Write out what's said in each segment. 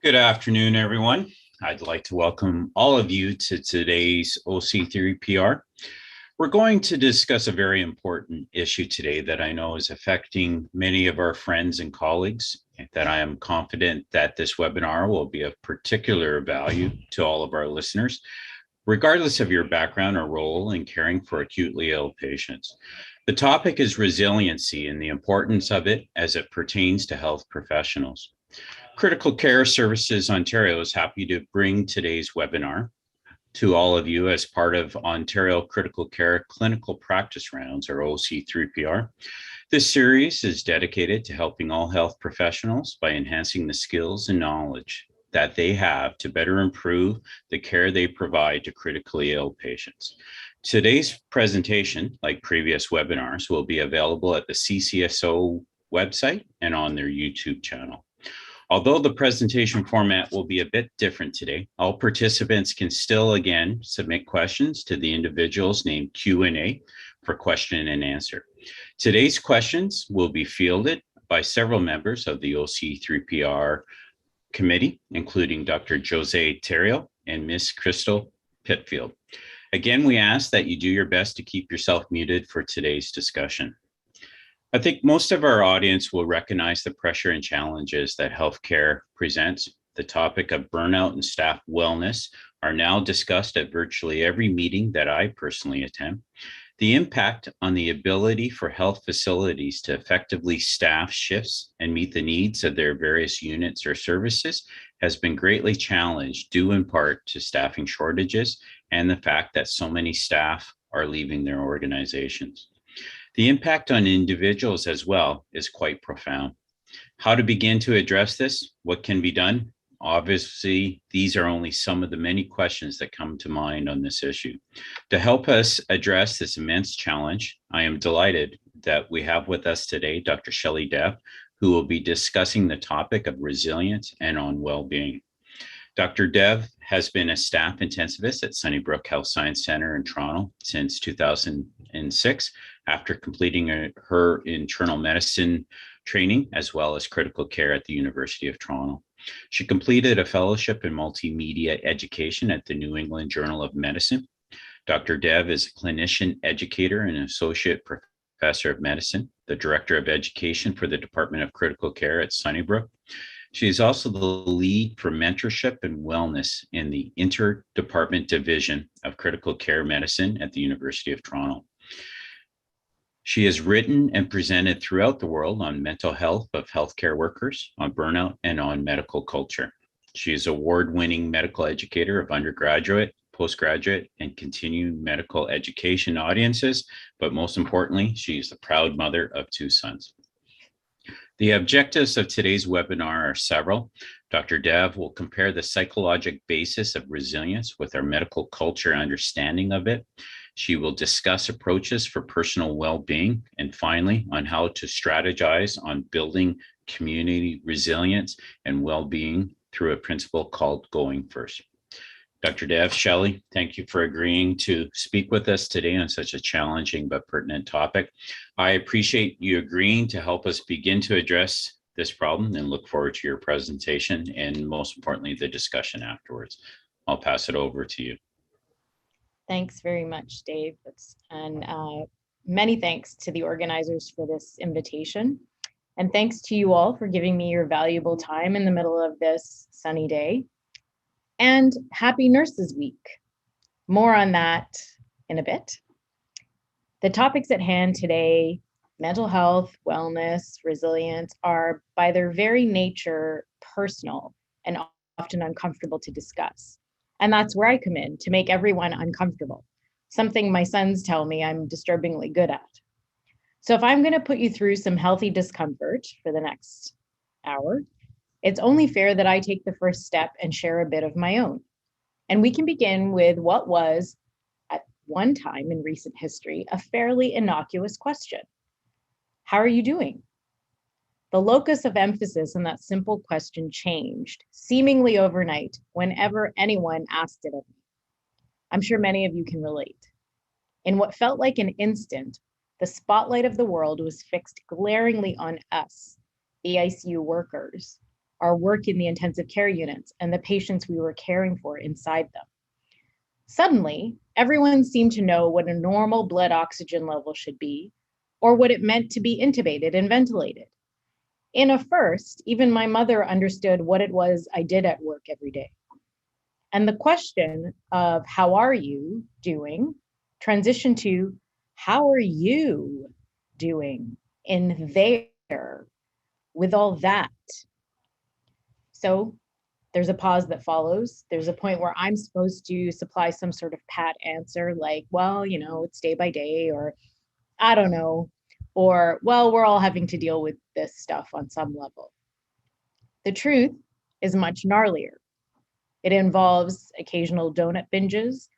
Good afternoon, everyone. I'd like to welcome all of you to today's OC3PR. We're going to discuss a very important issue today that I know is affecting many of our friends and colleagues, that I am confident that this webinar will be of particular value to all of our listeners, regardless of your background or role in caring for acutely ill patients. The topic is resiliency and the importance of it as it pertains to health professionals. Critical Care Services Ontario is happy to bring today's webinar to all of you as part of Ontario Critical Care Clinical Practice Rounds, or OC3PR. This series is dedicated to helping all health professionals by enhancing the skills and knowledge that they have to better improve the care they provide to critically ill patients. Today's presentation, like previous webinars, will be available at the CCSO website and on their YouTube channel. Although the presentation format will be a bit different today, all participants can still again submit questions to the individuals named Q&A for question and answer. Today's questions will be fielded by several members of the OC3PR committee, including Dr. Josée Thériault and Ms. Crystal Pitfield. Again, we ask that you do your best to keep yourself muted for today's discussion. I think most of our audience will recognize the pressure and challenges that healthcare presents. The topic of burnout and staff wellness are now discussed at virtually every meeting that I personally attend. The impact on the ability for health facilities to effectively staff shifts and meet the needs of their various units or services has been greatly challenged, due in part to staffing shortages and the fact that so many staff are leaving their organizations. The impact on individuals as well is quite profound. How to begin to address this? What can be done? Obviously, these are only some of the many questions that come to mind on this issue. To help us address this immense challenge, I am delighted that we have with us today Dr. Shelly Dev, who will be discussing the topic of resilience and on well-being. Dr. Dev has been a staff intensivist at Sunnybrook Health Science Centre in Toronto since 2006, after completing her internal medicine training as well as critical care at the University of Toronto. She completed a fellowship in multimedia education at the New England Journal of Medicine. Dr. Dev is a clinician educator and associate professor of medicine, the director of education for the Department of Critical Care at Sunnybrook. She is also the lead for mentorship and wellness in the Interdepartmental Division of Critical Care Medicine at the University of Toronto. She has written and presented throughout the world on mental health of healthcare workers, on burnout, and on medical culture. She is an award-winning medical educator of undergraduate, postgraduate, and continuing medical education audiences, but most importantly, she is the proud mother of 2 sons. The objectives of today's webinar are several. Dr. Dev will compare the psychological basis of resilience with our medical culture understanding of it. She will discuss approaches for personal well-being, and finally, on how to strategize on building community resilience and well-being through a principle called going first. Dr. Dev, Shelly, thank you for agreeing to speak with us today on such a challenging but pertinent topic. I appreciate you agreeing to help us begin to address this problem and look forward to your presentation and, most importantly, the discussion afterwards. I'll pass it over to you. Thanks very much, Dave. And many thanks to the organizers for this invitation. And thanks to you all for giving me your valuable time in the middle of this sunny day. And happy Nurses Week. More on that in a bit. The topics at hand today, mental health, wellness, resilience, are by their very nature personal and often uncomfortable to discuss. And that's where I come in, to make everyone uncomfortable, something my sons tell me I'm disturbingly good at. So if I'm going to put you through some healthy discomfort for the next hour, it's only fair that I take the first step and share a bit of my own. And we can begin with what was, at one time in recent history, a fairly innocuous question. How are you doing? The locus of emphasis in that simple question changed, seemingly overnight, whenever anyone asked it of me. I'm sure many of you can relate. In what felt like an instant, the spotlight of the world was fixed glaringly on us, the ICU workers, our work in the intensive care units, and the patients we were caring for inside them. Suddenly, everyone seemed to know what a normal blood oxygen level should be, or what it meant to be intubated and ventilated. In a first, even my mother understood what it was I did at work every day. And the question of how are you doing transitioned to how are you doing in there with all that? So there's a pause that follows. There's a point where I'm supposed to supply some sort of pat answer like, well, you know, it's day by day, or I don't know, or, well, we're all having to deal with this stuff on some level. The truth is much gnarlier. It involves occasional donut binges,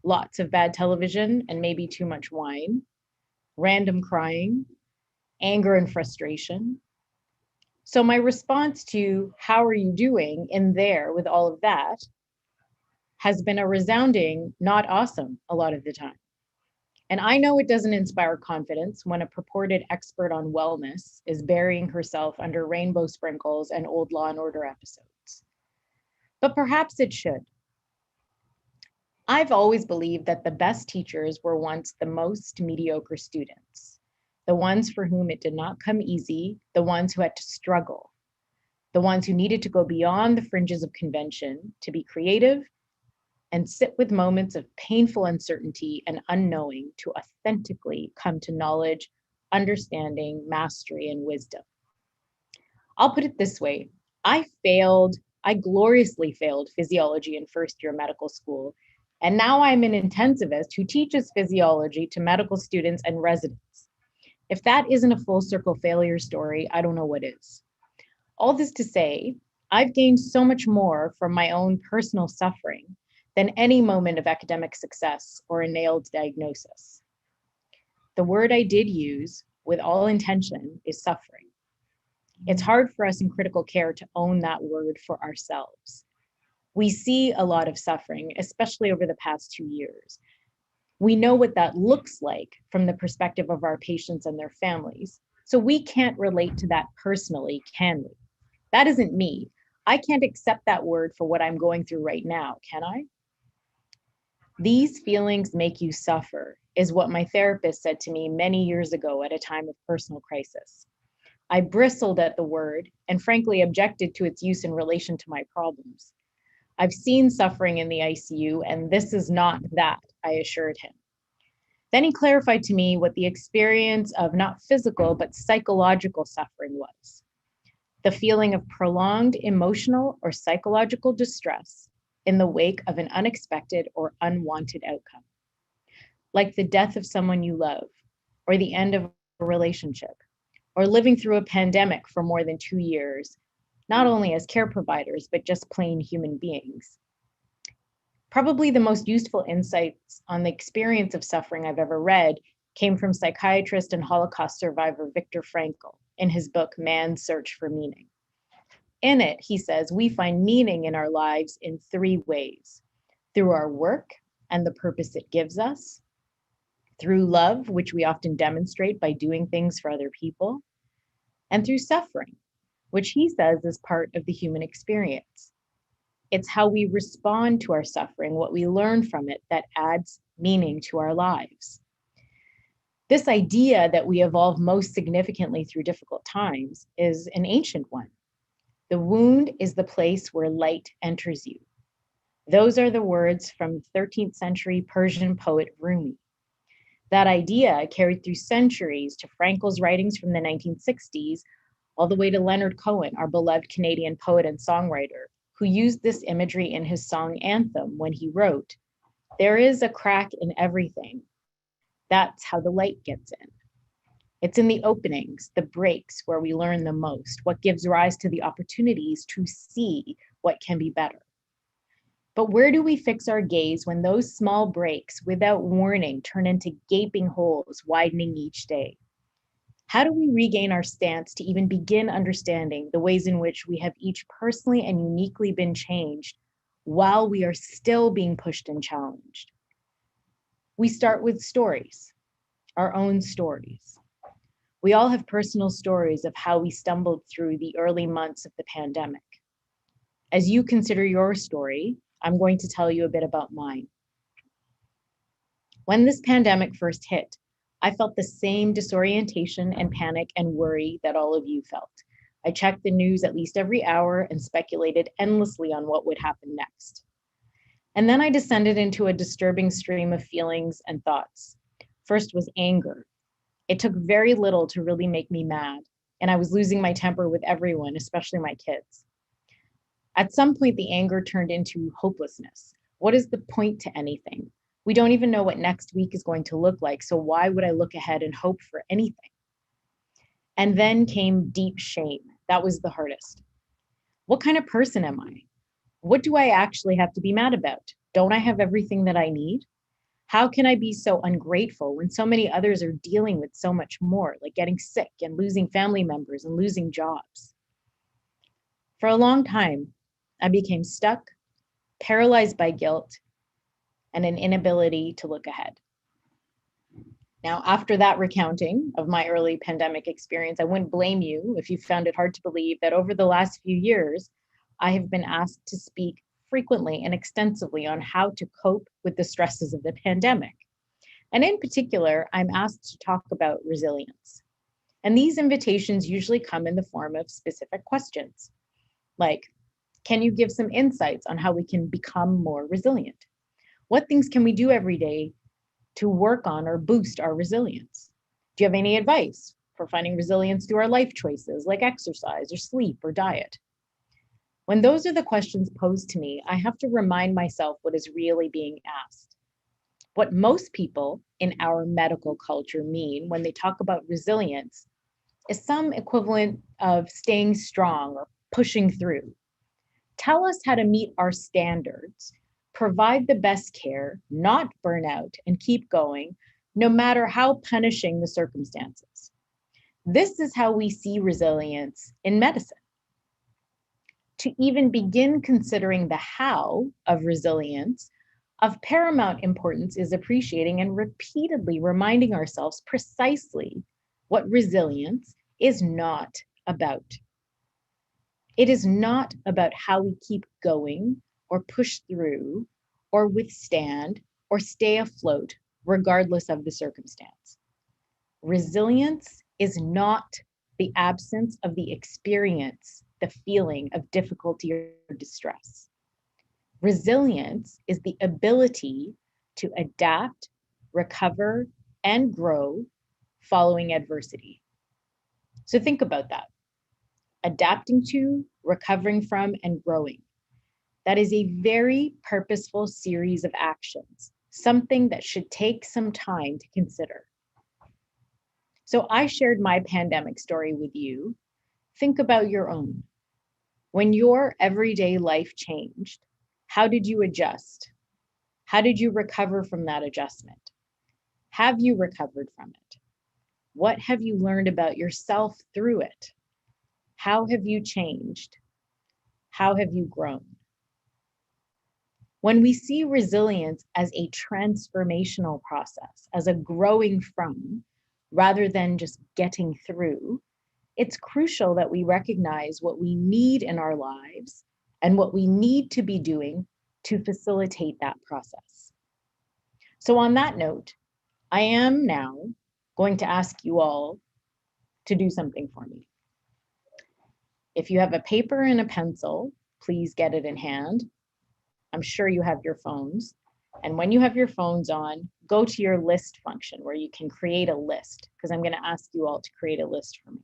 lots of bad television and maybe too much wine, random crying, anger and frustration. So my response to how are you doing in there with all of that has been a resounding not awesome a lot of the time. And I know it doesn't inspire confidence when a purported expert on wellness is burying herself under rainbow sprinkles and old Law and Order episodes. But perhaps it should. I've always believed that the best teachers were once the most mediocre students, the ones for whom it did not come easy, the ones who had to struggle, the ones who needed to go beyond the fringes of convention to be creative and sit with moments of painful uncertainty and unknowing to authentically come to knowledge, understanding, mastery, and wisdom. I'll put it this way. I gloriously failed physiology in first year medical school. And now I'm an intensivist who teaches physiology to medical students and residents. If that isn't a full circle failure story, I don't know what is. All this to say, I've gained so much more from my own personal suffering than any moment of academic success or a nailed diagnosis. The word I did use with all intention is suffering. It's hard for us in critical care to own that word for ourselves. We see a lot of suffering, especially over the past 2 years. We know what that looks like from the perspective of our patients and their families. So we can't relate to that personally, can we? That isn't me. I can't accept that word for what I'm going through right now, can I? These feelings make you suffer, is what my therapist said to me many years ago at a time of personal crisis. I bristled at the word and frankly objected to its use in relation to my problems. I've seen suffering in the ICU, and this is not that, I assured him. Then he clarified to me what the experience of not physical, but psychological suffering was. The feeling of prolonged emotional or psychological distress in the wake of an unexpected or unwanted outcome, like the death of someone you love, or the end of a relationship, or living through a pandemic for more than 2 years, not only as care providers, but just plain human beings. Probably the most useful insights on the experience of suffering I've ever read came from psychiatrist and Holocaust survivor Viktor Frankel in his book, Man's Search for Meaning. In it, he says, we find meaning in our lives in 3 ways: through our work and the purpose it gives us, through love, which we often demonstrate by doing things for other people, and through suffering, which he says is part of the human experience. It's how we respond to our suffering, what we learn from it, that adds meaning to our lives. This idea that we evolve most significantly through difficult times is an ancient one. The wound is the place where light enters you. Those are the words from 13th century Persian poet Rumi. That idea carried through centuries to Frankel's writings from the 1960s, all the way to Leonard Cohen, our beloved Canadian poet and songwriter, who used this imagery in his song Anthem when he wrote, "There is a crack in everything. That's how the light gets in." It's in the openings, the breaks, where we learn the most, what gives rise to the opportunities to see what can be better. But where do we fix our gaze when those small breaks, without warning, turn into gaping holes widening each day? How do we regain our stance to even begin understanding the ways in which we have each personally and uniquely been changed while we are still being pushed and challenged? We start with stories, our own stories. We all have personal stories of how we stumbled through the early months of the pandemic. As you consider your story, I'm going to tell you a bit about mine. When this pandemic first hit, I felt the same disorientation and panic and worry that all of you felt. I checked the news at least every hour and speculated endlessly on what would happen next. And then I descended into a disturbing stream of feelings and thoughts. First was anger. It took very little to really make me mad, and I was losing my temper with everyone, especially my kids. At some point, the anger turned into hopelessness. What is the point to anything? We don't even know what next week is going to look like, so why would I look ahead and hope for anything? And then came deep shame. That was the hardest. What kind of person am I? What do I actually have to be mad about? Don't I have everything that I need? How can I be so ungrateful when so many others are dealing with so much more, like getting sick and losing family members and losing jobs? For a long time, I became stuck, paralyzed by guilt, and an inability to look ahead. Now, after that recounting of my early pandemic experience, I wouldn't blame you if you found it hard to believe that over the last few years, I have been asked to speak frequently and extensively on how to cope with the stresses of the pandemic. And in particular, I'm asked to talk about resilience. And these invitations usually come in the form of specific questions, like, can you give some insights on how we can become more resilient? What things can we do every day to work on or boost our resilience? Do you have any advice for finding resilience through our life choices, like exercise or sleep or diet? When those are the questions posed to me, I have to remind myself what is really being asked. What most people in our medical culture mean when they talk about resilience is some equivalent of staying strong or pushing through. Tell us how to meet our standards, provide the best care, not burn out, and keep going, no matter how punishing the circumstances. This is how we see resilience in medicine. To even begin considering the how of resilience, of paramount importance is appreciating and repeatedly reminding ourselves precisely what resilience is not about. It is not about how we keep going or push through or withstand or stay afloat regardless of the circumstance. Resilience is not the absence of the experience, the feeling of difficulty or distress. Resilience is the ability to adapt, recover, and grow following adversity. So think about that. Adapting to, recovering from, and growing. That is a very purposeful series of actions, something that should take some time to consider. So I shared my pandemic story with you. Think about your own. When your everyday life changed, how did you adjust? How did you recover from that adjustment? Have you recovered from it? What have you learned about yourself through it? How have you changed? How have you grown? When we see resilience as a transformational process, as a growing from, rather than just getting through, it's crucial that we recognize what we need in our lives and what we need to be doing to facilitate that process. So on that note, I am now going to ask you all to do something for me. If you have a paper and a pencil, please get it in hand. I'm sure you have your phones. And when you have your phones on, go to your list function where you can create a list, because I'm going to ask you all to create a list for me.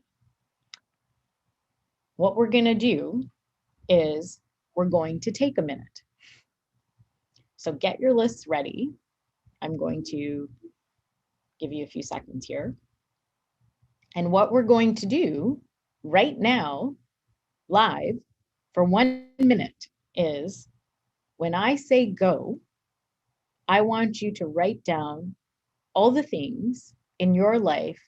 What we're going to do is we're going to take a minute. So get your lists ready. I'm going to give you a few seconds here. And what we're going to do right now, live, for 1 minute is, when I say go, I want you to write down all the things in your life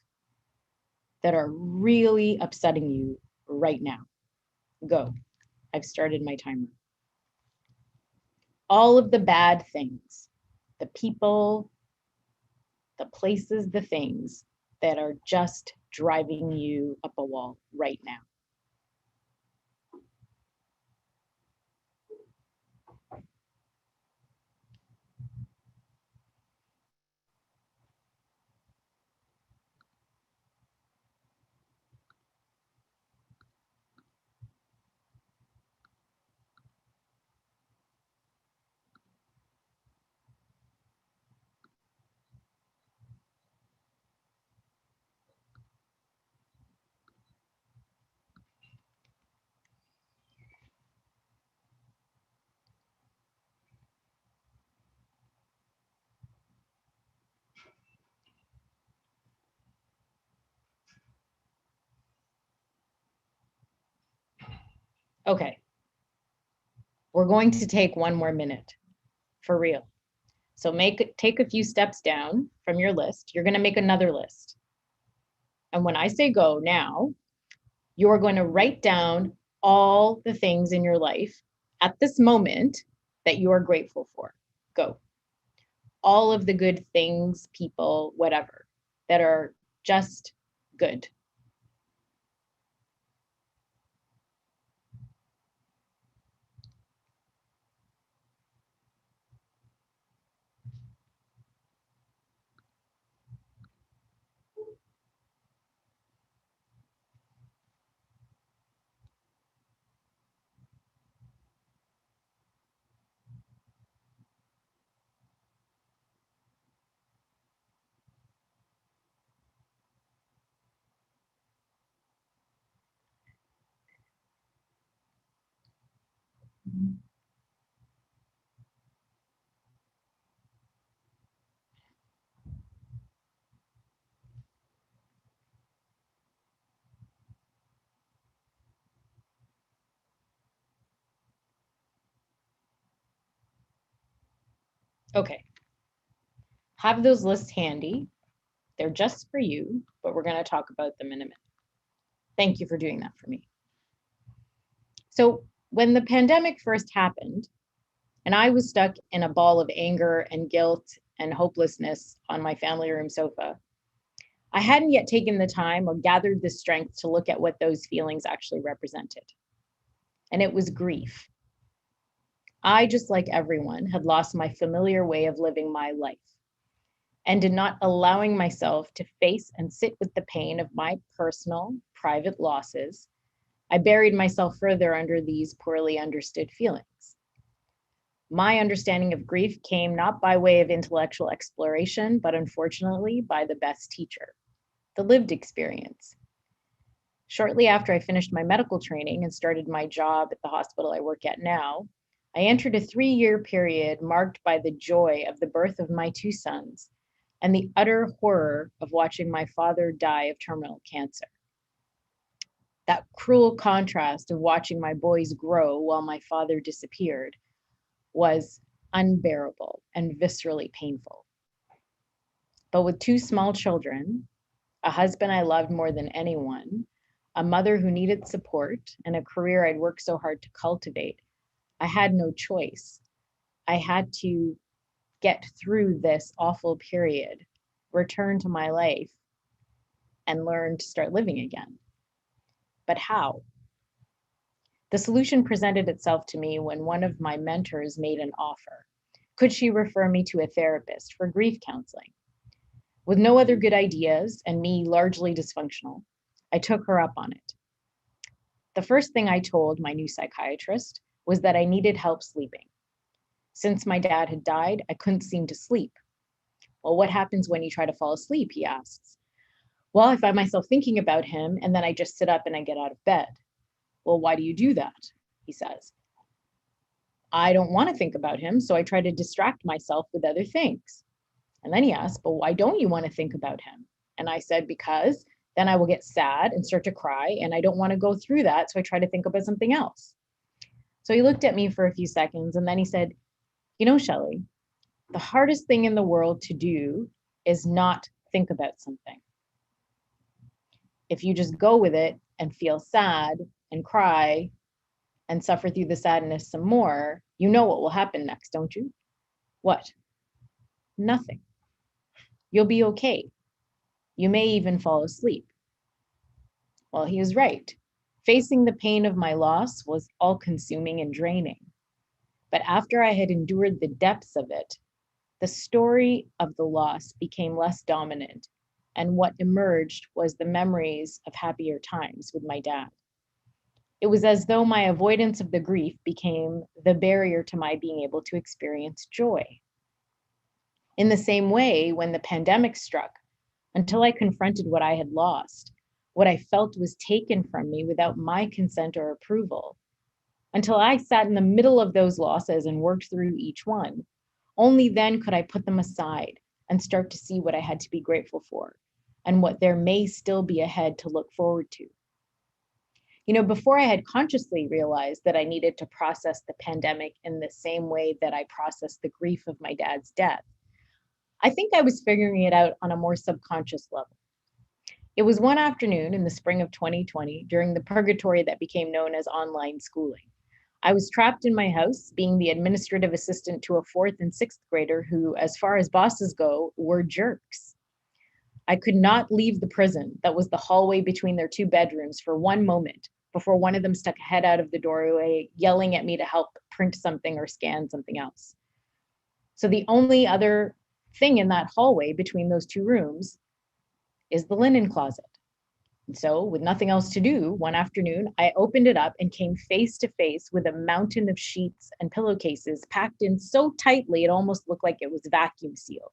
that are really upsetting you right now. Go. I've started my timer. All of the bad things, the people, the places, the things that are just driving you up a wall right now? Okay, we're going to take one more minute, for real. So take a few steps down from your list. You're going to make another list. And when I say go now, you're going to write down all the things in your life at this moment that you are grateful for. Go. All of the good things, people, whatever, that are just good. Okay. Have those lists handy. They're just for you, but we're going to talk about them in a minute. Thank you for doing that for me. So when the pandemic first happened, and I was stuck in a ball of anger and guilt and hopelessness on my family room sofa, I hadn't yet taken the time or gathered the strength to look at what those feelings actually represented. And it was grief. I, just like everyone, had lost my familiar way of living my life, and in not allowing myself to face and sit with the pain of my personal, private losses, I buried myself further under these poorly understood feelings. My understanding of grief came not by way of intellectual exploration, but unfortunately by the best teacher, the lived experience. Shortly after I finished my medical training and started my job at the hospital I work at now, I entered a 3-year period marked by the joy of the birth of my 2 sons and the utter horror of watching my father die of terminal cancer. That cruel contrast of watching my boys grow while my father disappeared was unbearable and viscerally painful. But with 2 small children, a husband I loved more than anyone, a mother who needed support, and a career I'd worked so hard to cultivate, I had no choice. I had to get through this awful period, return to my life, and learn to start living again. But how? The solution presented itself to me when one of my mentors made an offer. Could she refer me to a therapist for grief counseling? With no other good ideas and me largely dysfunctional, I took her up on it. The first thing I told my new psychiatrist was that I needed help sleeping. Since my dad had died, I couldn't seem to sleep. Well, what happens when you try to fall asleep, he asks. Well, I find myself thinking about him and then I just sit up and I get out of bed. Well, why do you do that? He says. I don't want to think about him, so I try to distract myself with other things. And then he asked, but why don't you want to think about him? And I said, because then I will get sad and start to cry, and I don't want to go through that, so I try to think about something else. So he looked at me for a few seconds, and then he said, you know, Shelly, the hardest thing in the world to do is not think about something. If you just go with it and feel sad and cry and suffer through the sadness some more, you know what will happen next, don't you? What? Nothing. You'll be okay. You may even fall asleep. Well, he was right. Facing the pain of my loss was all-consuming and draining. But after I had endured the depths of it, the story of the loss became less dominant, and what emerged was the memories of happier times with my dad. It was as though my avoidance of the grief became the barrier to my being able to experience joy. In the same way, when the pandemic struck, until I confronted what I had lost, what I felt was taken from me without my consent or approval, until I sat in the middle of those losses and worked through each one, only then could I put them aside and start to see what I had to be grateful for and what there may still be ahead to look forward to. You know, before I had consciously realized that I needed to process the pandemic in the same way that I processed the grief of my dad's death, I think I was figuring it out on a more subconscious level. It was one afternoon in the spring of 2020 during the purgatory that became known as online schooling. I was trapped in my house being the administrative assistant to a 4th and 6th grader who, as far as bosses go, were jerks. I could not leave the prison that was the hallway between their 2 bedrooms for one moment before one of them stuck a head out of the doorway, yelling at me to help print something or scan something else. So the only other thing in that hallway between those 2 rooms is the linen closet. And so, with nothing else to do, one afternoon, I opened it up and came face to face with a mountain of sheets and pillowcases packed in so tightly it almost looked like it was vacuum sealed.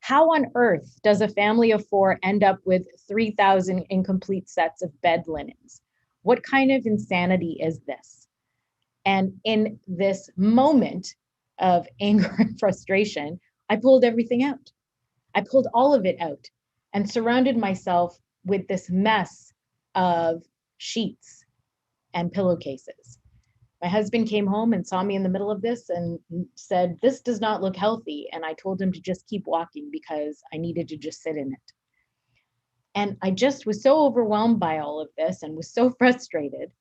How on earth does a family of 4 end up with 3,000 incomplete sets of bed linens? What kind of insanity is this? And in this moment of anger and frustration, I pulled everything out. I pulled all of it out and surrounded myself with this mess of sheets and pillowcases. My husband came home and saw me in the middle of this and said, "This does not look healthy." And I told him to just keep walking because I needed to just sit in it. And I just was so overwhelmed by all of this and was so frustrated.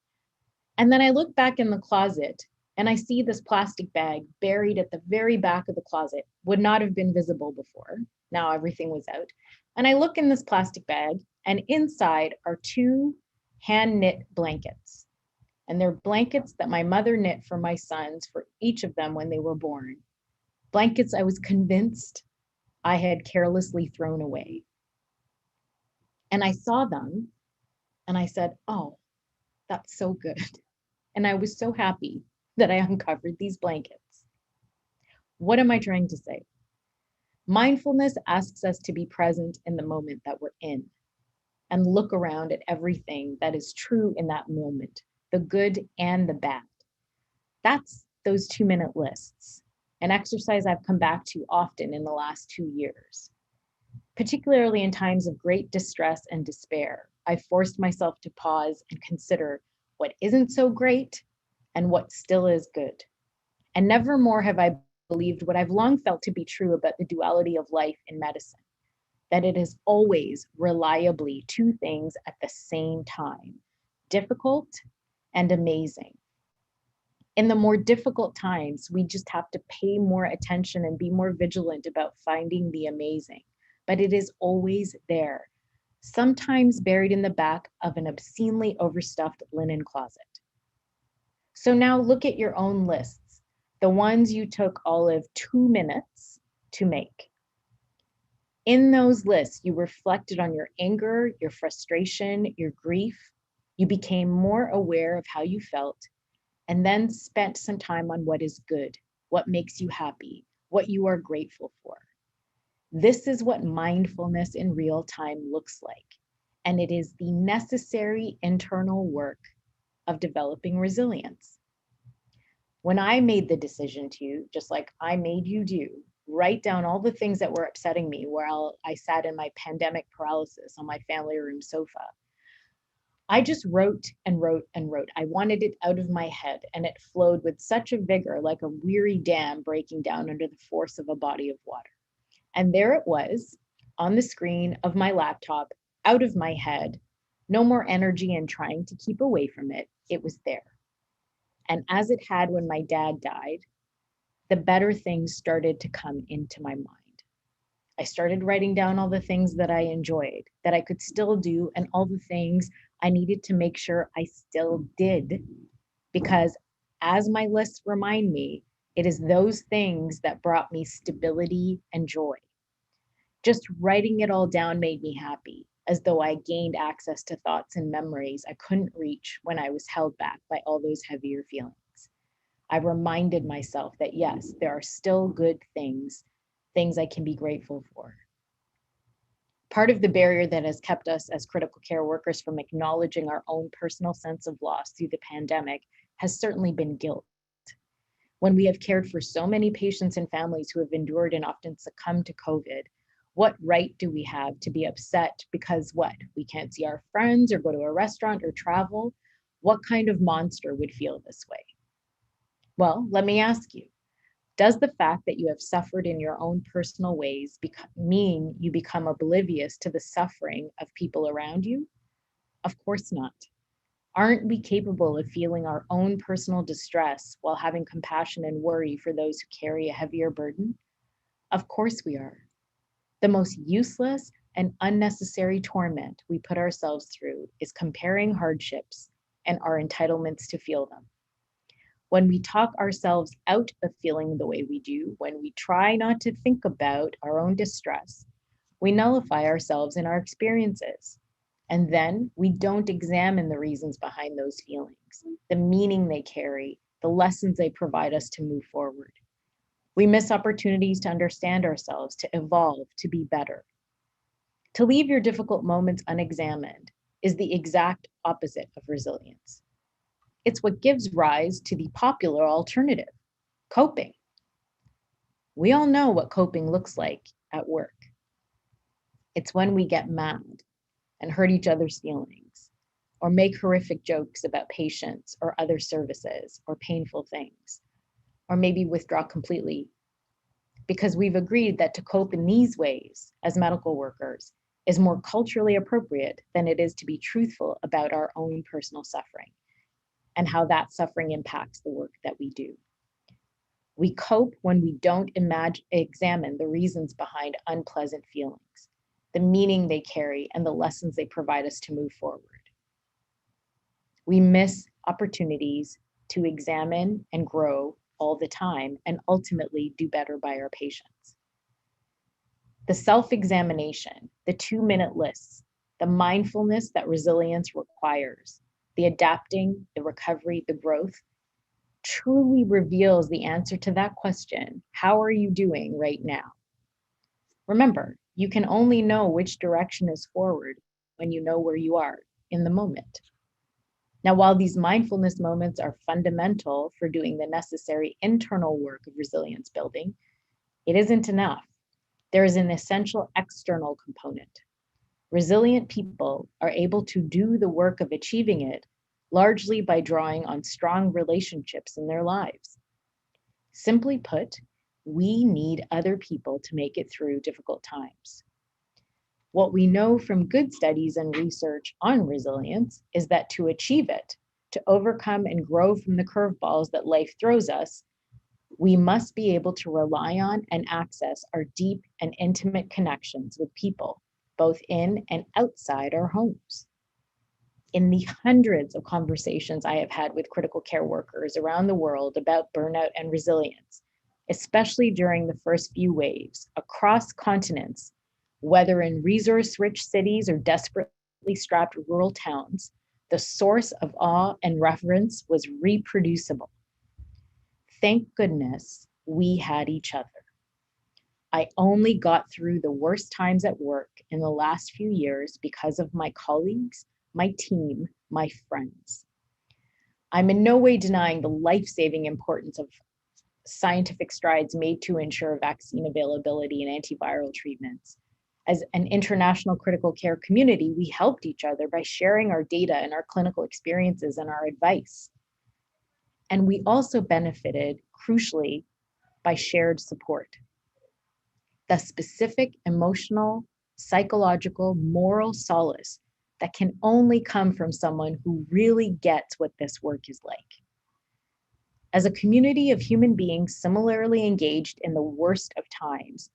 And then I look back in the closet and I see this plastic bag buried at the very back of the closet, would not have been visible before. Now everything was out. And I look in this plastic bag and inside are 2 hand knit blankets. And they're blankets that my mother knit for my sons for each of them when they were born. Blankets I was convinced I had carelessly thrown away. And I saw them and I said, "Oh, that's so good." And I was so happy that I uncovered these blankets. What am I trying to say? Mindfulness asks us to be present in the moment that we're in and look around at everything that is true in that moment, the good and the bad. That's those 2-minute lists, an exercise I've come back to often in the last 2 years. Particularly in times of great distress and despair, I forced myself to pause and consider what isn't so great and what still is good. And never more have I believed what I've long felt to be true about the duality of life in medicine, that it is always reliably 2 things at the same time, difficult and amazing. In the more difficult times, we just have to pay more attention and be more vigilant about finding the amazing. But it is always there, sometimes buried in the back of an obscenely overstuffed linen closet. So now look at your own lists, the ones you took all of 2 minutes to make. In those lists, you reflected on your anger, your frustration, your grief. You became more aware of how you felt, and then spent some time on what is good, what makes you happy, what you are grateful for. This is what mindfulness in real time looks like, and it is the necessary internal work of developing resilience. When I made the decision to, just like I made you do, write down all the things that were upsetting me while I sat in my pandemic paralysis on my family room sofa, I just wrote and wrote and wrote. I wanted it out of my head, and it flowed with such a vigor, like a weary dam breaking down under the force of a body of water. And there it was on the screen of my laptop, out of my head, no more energy in trying to keep away from it. It was there. And as it had when my dad died, the better things started to come into my mind. I started writing down all the things that I enjoyed, that I could still do, and all the things I needed to make sure I still did, because as my lists remind me, it is those things that brought me stability and joy. Just writing it all down made me happy, as though I gained access to thoughts and memories I couldn't reach when I was held back by all those heavier feelings. I reminded myself that yes, there are still good things I can be grateful for. Part of the barrier that has kept us as critical care workers from acknowledging our own personal sense of loss through the pandemic has certainly been guilt. When we have cared for so many patients and families who have endured and often succumbed to COVID, what right do we have to be upset because we can't see our friends or go to a restaurant or travel? What kind of monster would feel this way? Well, let me ask you, does the fact that you have suffered in your own personal ways mean you become oblivious to the suffering of people around you? Of course not. Aren't we capable of feeling our own personal distress while having compassion and worry for those who carry a heavier burden? Of course we are. The most useless and unnecessary torment we put ourselves through is comparing hardships and our entitlements to feel them. When we talk ourselves out of feeling the way we do, when we try not to think about our own distress, we nullify ourselves and our experiences. And then we don't examine the reasons behind those feelings, the meaning they carry, the lessons they provide us to move forward. We miss opportunities to understand ourselves, to evolve, to be better. To leave your difficult moments unexamined is the exact opposite of resilience. It's what gives rise to the popular alternative, coping. We all know what coping looks like at work. It's when we get mad and hurt each other's feelings, or make horrific jokes about patients or other services or painful things, or maybe withdraw completely, because we've agreed that to cope in these ways as medical workers is more culturally appropriate than it is to be truthful about our own personal suffering and how that suffering impacts the work that we do. We cope when we don't examine the reasons behind unpleasant feelings, the meaning they carry, and the lessons they provide us to move forward. We miss opportunities to examine and grow all the time and ultimately do better by our patients. The self-examination, the 2-minute lists, the mindfulness that resilience requires, the adapting, the recovery, the growth, truly reveals the answer to that question, how are you doing right now? Remember, you can only know which direction is forward when you know where you are in the moment. Now, while these mindfulness moments are fundamental for doing the necessary internal work of resilience building, it isn't enough. There is an essential external component. Resilient people are able to do the work of achieving it largely by drawing on strong relationships in their lives. Simply put, we need other people to make it through difficult times. What we know from good studies and research on resilience is that to achieve it, to overcome and grow from the curveballs that life throws us, we must be able to rely on and access our deep and intimate connections with people, both in and outside our homes. In the hundreds of conversations I have had with critical care workers around the world about burnout and resilience, especially during the first few waves, across continents, whether in resource-rich cities or desperately strapped rural towns, the source of awe and reverence was reproducible. Thank goodness we had each other. I only got through the worst times at work in the last few years because of my colleagues, my team, my friends. I'm in no way denying the life-saving importance of scientific strides made to ensure vaccine availability and antiviral treatments. As an international critical care community, we helped each other by sharing our data and our clinical experiences and our advice. And we also benefited, crucially, by shared support. The specific emotional, psychological, moral solace that can only come from someone who really gets what this work is like. As a community of human beings similarly engaged in the worst of times,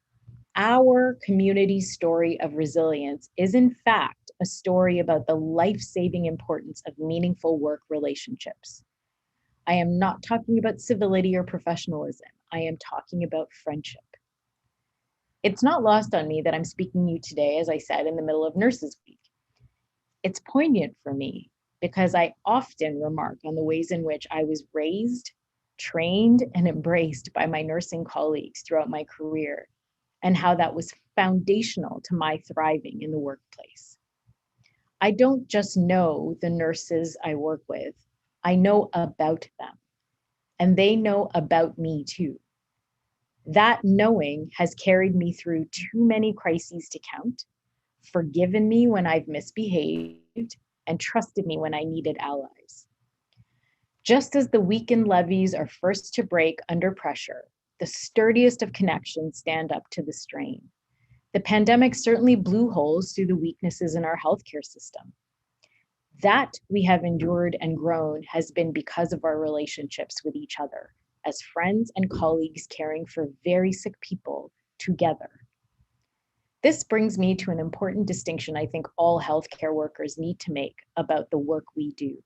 Our community story of resilience is in fact a story about the life-saving importance of meaningful work relationships. I am not talking about civility or professionalism. I am talking about friendship. It's not lost on me that I'm speaking to you today, as I said, in the middle of Nurses Week. It's poignant for me because I often remark on the ways in which I was raised, trained, and embraced by my nursing colleagues throughout my career, and how that was foundational to my thriving in the workplace. I don't just know the nurses I work with, I know about them, and they know about me too. That knowing has carried me through too many crises to count, forgiven me when I've misbehaved, and trusted me when I needed allies. Just as the weakened levees are first to break under pressure, the sturdiest of connections stand up to the strain. The pandemic certainly blew holes through the weaknesses in our healthcare system. That we have endured and grown has been because of our relationships with each other, as friends and colleagues caring for very sick people together. This brings me to an important distinction I think all healthcare workers need to make about the work we do: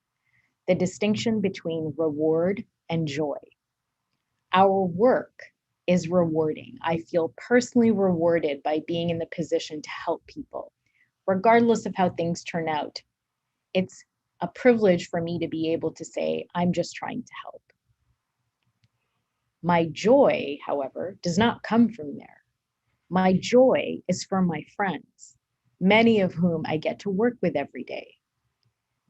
the distinction between reward and joy. Our work is rewarding. I feel personally rewarded by being in the position to help people, regardless of how things turn out. It's a privilege for me to be able to say, I'm just trying to help. My joy, however, does not come from there. My joy is from my friends, many of whom I get to work with every day.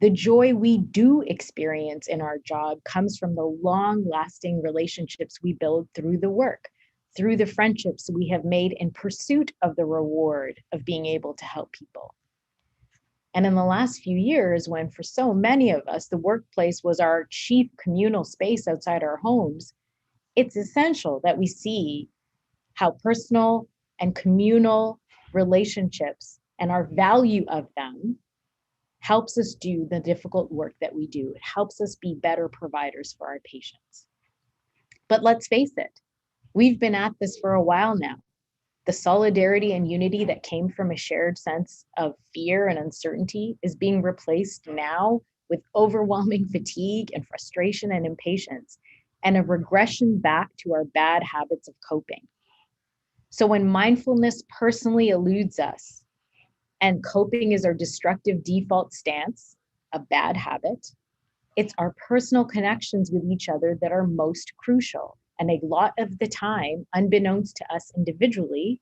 The joy we do experience in our job comes from the long-lasting relationships we build through the work, through the friendships we have made in pursuit of the reward of being able to help people. And in the last few years, when for so many of us, the workplace was our chief communal space outside our homes, it's essential that we see how personal and communal relationships and our value of them helps us do the difficult work that we do. It helps us be better providers for our patients. But let's face it, we've been at this for a while now. The solidarity and unity that came from a shared sense of fear and uncertainty is being replaced now with overwhelming fatigue and frustration and impatience, and a regression back to our bad habits of coping. So when mindfulness personally eludes us, and coping is our destructive default stance, a bad habit, it's our personal connections with each other that are most crucial. And a lot of the time, unbeknownst to us individually,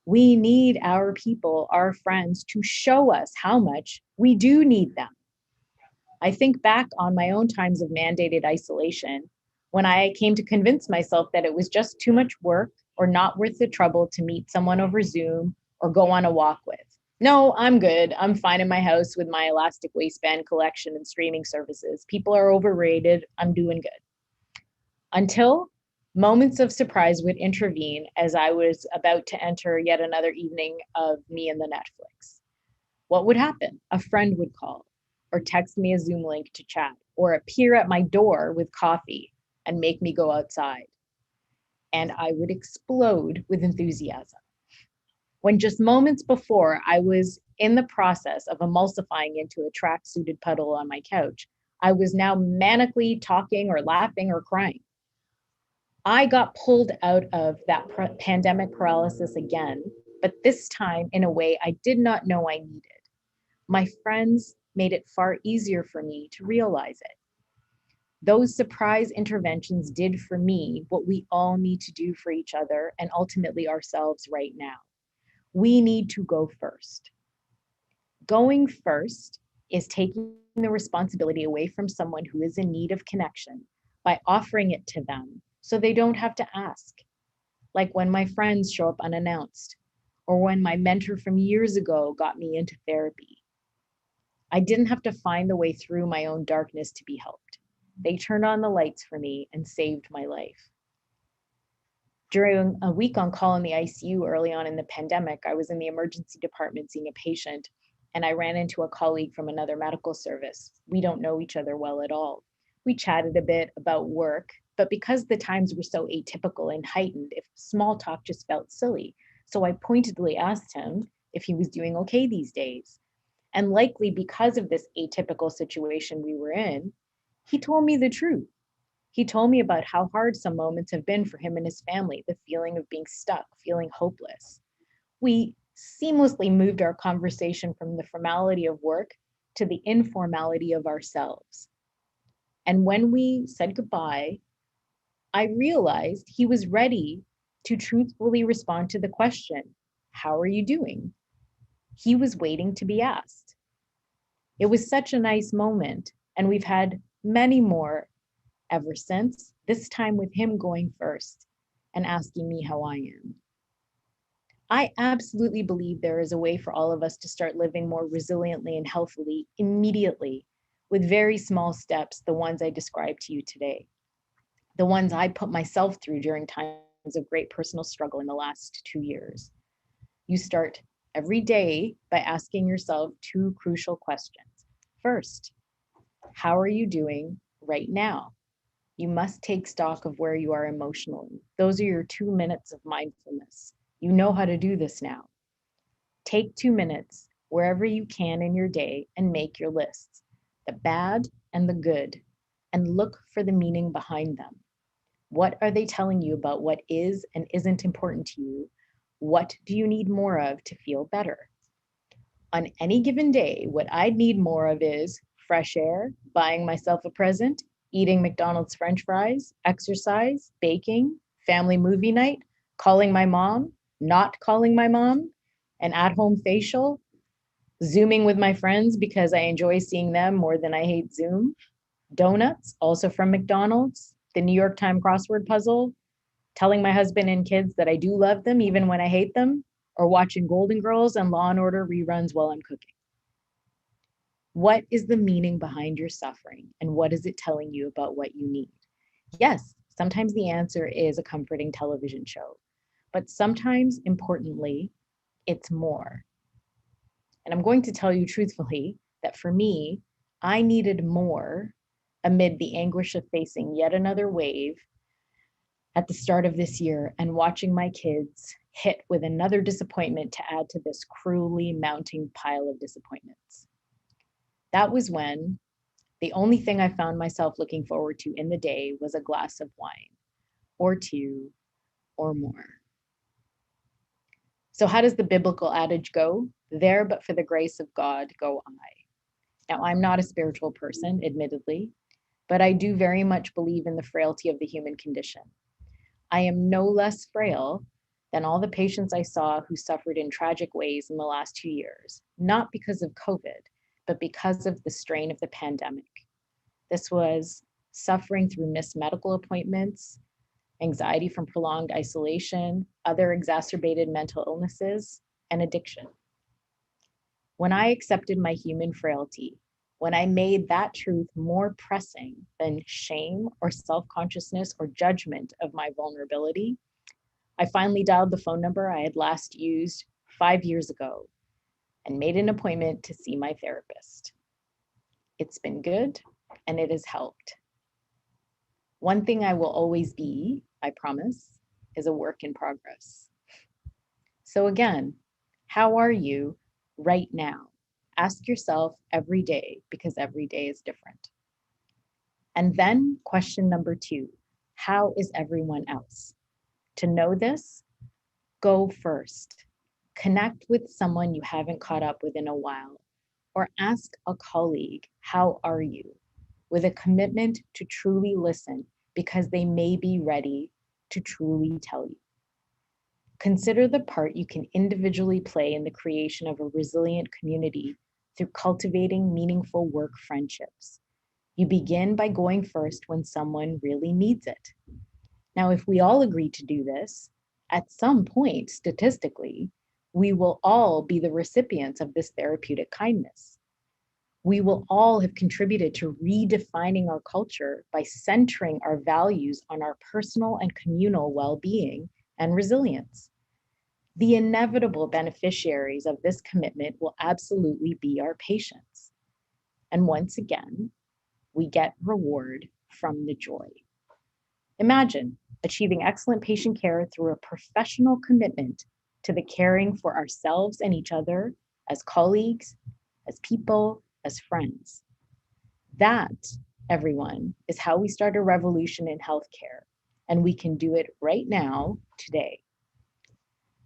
we need our people, our friends, to show us how much we do need them. I think back on my own times of mandated isolation, when I came to convince myself that it was just too much work or not worth the trouble to meet someone over Zoom or go on a walk with. No, I'm good. I'm fine in my house with my elastic waistband collection and streaming services. People are overrated. I'm doing good. Until moments of surprise would intervene as I was about to enter yet another evening of me and the Netflix. What would happen? A friend would call or text me a Zoom link to chat or appear at my door with coffee and make me go outside. And I would explode with enthusiasm. When just moments before I was in the process of emulsifying into a track-suited puddle on my couch, I was now manically talking or laughing or crying. I got pulled out of that pandemic paralysis again, but this time in a way I did not know I needed. My friends made it far easier for me to realize it. Those surprise interventions did for me what we all need to do for each other and ultimately ourselves right now. We need to go first. Going first is taking the responsibility away from someone who is in need of connection by offering it to them so they don't have to ask. Like when my friends show up unannounced, or when my mentor from years ago got me into therapy. I didn't have to find the way through my own darkness to be helped. They turned on the lights for me and saved my life. During a week on call in the ICU early on in the pandemic, I was in the emergency department seeing a patient, and I ran into a colleague from another medical service. We don't know each other well at all. We chatted a bit about work, but because the times were so atypical and heightened, if small talk just felt silly. So I pointedly asked him if he was doing okay these days. And likely because of this atypical situation we were in, he told me the truth. He told me about how hard some moments have been for him and his family, the feeling of being stuck, feeling hopeless. We seamlessly moved our conversation from the formality of work to the informality of ourselves. And when we said goodbye, I realized he was ready to truthfully respond to the question, "How are you doing?" He was waiting to be asked. It was such a nice moment, and we've had many more ever since, this time with him going first and asking me how I am. I absolutely believe there is a way for all of us to start living more resiliently and healthily immediately with very small steps, the ones I described to you today, the ones I put myself through during times of great personal struggle in the last 2 years. You start every day by asking yourself 2 crucial questions. First, how are you doing right now? You must take stock of where you are emotionally. Those are your 2 minutes of mindfulness. You know how to do this now. Take 2 minutes wherever you can in your day and make your lists, the bad and the good, and look for the meaning behind them. What are they telling you about what is and isn't important to you? What do you need more of to feel better? On any given day, what I'd need more of is fresh air, buying myself a present, eating McDonald's French fries, exercise, baking, family movie night, calling my mom, not calling my mom, an at-home facial, Zooming with my friends because I enjoy seeing them more than I hate Zoom, donuts, also from McDonald's, the New York Times crossword puzzle, telling my husband and kids that I do love them even when I hate them, or watching Golden Girls and Law and Order reruns while I'm cooking. What is the meaning behind your suffering, and what is it telling you about what you need? Yes, sometimes the answer is a comforting television show, but sometimes, importantly, it's more. And I'm going to tell you truthfully that for me, I needed more amid the anguish of facing yet another wave at the start of this year and watching my kids hit with another disappointment to add to this cruelly mounting pile of disappointments. That was when the only thing I found myself looking forward to in the day was a glass of wine, or 2, or more. So how does the biblical adage go? There, but for the grace of God, go I. Now, I'm not a spiritual person, admittedly, but I do very much believe in the frailty of the human condition. I am no less frail than all the patients I saw who suffered in tragic ways in the last 2 years, not because of COVID, but because of the strain of the pandemic. This was suffering through missed medical appointments, anxiety from prolonged isolation, other exacerbated mental illnesses, and addiction. When I accepted my human frailty, when I made that truth more pressing than shame or self-consciousness or judgment of my vulnerability, I finally dialed the phone number I had last used 5 years ago and made an appointment to see my therapist. It's been good and it has helped. One thing I will always be, I promise, is a work in progress. So again, how are you right now? Ask yourself every day, because every day is different. And then question number 2, how is everyone else? To know this, go first. Connect with someone you haven't caught up with in a while, or ask a colleague, how are you? With a commitment to truly listen, because they may be ready to truly tell you. Consider the part you can individually play in the creation of a resilient community through cultivating meaningful work friendships. You begin by going first when someone really needs it. Now, if we all agree to do this, at some point, statistically, we will all be the recipients of this therapeutic kindness. We will all have contributed to redefining our culture by centering our values on our personal and communal well-being and resilience. The inevitable beneficiaries of this commitment will absolutely be our patients. And once again, we get reward from the joy. Imagine achieving excellent patient care through a professional commitment to the caring for ourselves and each other as colleagues, as people, as friends. That, everyone, is how we start a revolution in healthcare, and we can do it right now, today.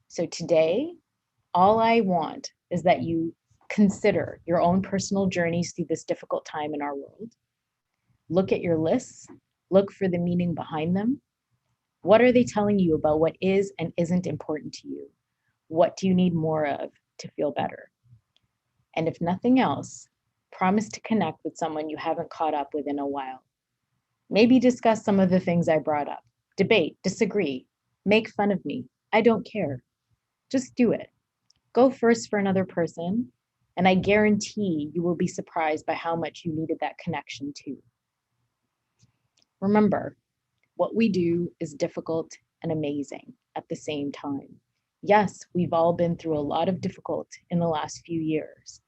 So today, all I want is that you consider your own personal journeys through this difficult time in our world. Look at your lists, look for the meaning behind them. What are they telling you about what is and isn't important to you? What do you need more of to feel better? And if nothing else, promise to connect with someone you haven't caught up with in a while. Maybe discuss some of the things I brought up. Debate, disagree, make fun of me. I don't care. Just do it. Go first for another person, and I guarantee you will be surprised by how much you needed that connection too. Remember, what we do is difficult and amazing at the same time. Yes, we've all been through a lot of difficult in the last few years,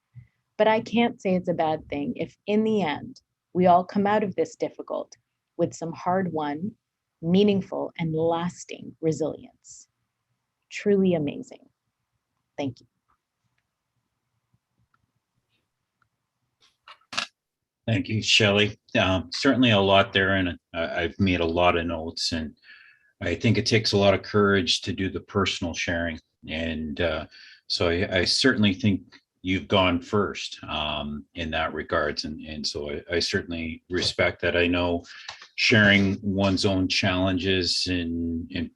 but I can't say it's a bad thing if in the end, we all come out of this difficult with some hard-won, meaningful, and lasting resilience. Truly amazing. Thank you. Thank you, Shelly. Certainly a lot there, and I've made a lot of notes, and I think it takes a lot of courage to do the personal sharing. And so I certainly think you've gone first in that regards. And so I certainly respect that. I know sharing one's own challenges and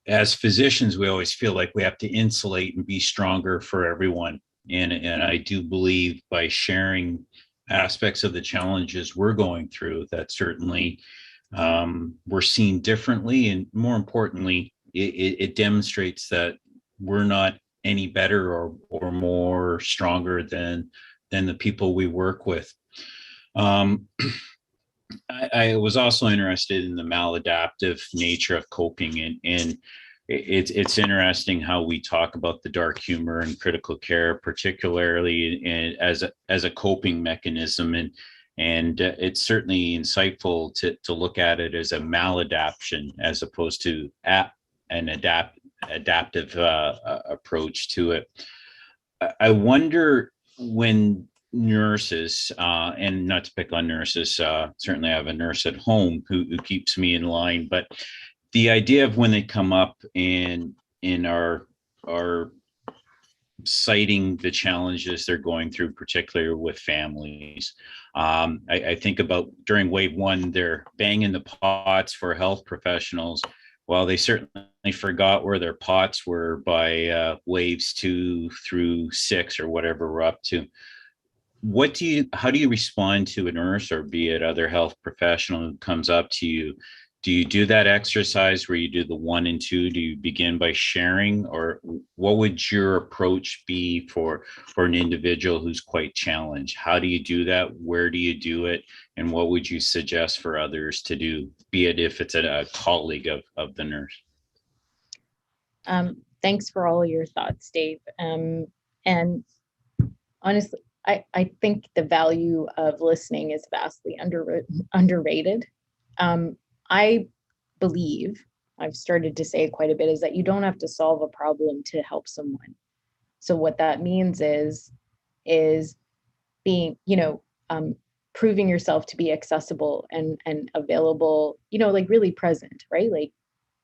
as physicians, we always feel like we have to insulate and be stronger for everyone. And I do believe by sharing aspects of the challenges we're going through, that certainly we're seen differently. And more importantly, it demonstrates that we're not any better or more stronger than the people we work with. I was also interested in the maladaptive nature of coping, and it's interesting how we talk about the dark humor and critical care, particularly as a coping mechanism, and it's certainly insightful to look at it as a maladaptation as opposed to an adaptive approach to it. I wonder when nurses, and not to pick on nurses, certainly I have a nurse at home who keeps me in line, but the idea of when they come up in our citing the challenges they're going through, particularly with families. I think about during wave one, they're banging the pots for health professionals. Well, they certainly forgot where their pots were by waves 2 through 6 or whatever we're up to. How do you respond to a nurse or be it other health professional who comes up to you? Do you do that exercise where you do the 1 and 2? Do you begin by sharing, or what would your approach be for an individual who's quite challenged? How do you do that? Where do you do it? And what would you suggest for others to do, be it if it's a colleague of the nurse? Thanks for all your thoughts, Dave. And honestly, I think the value of listening is vastly underrated. I believe, I've started to say it quite a bit, is that you don't have to solve a problem to help someone. So what that means is being, proving yourself to be accessible and available, like really present, right? Like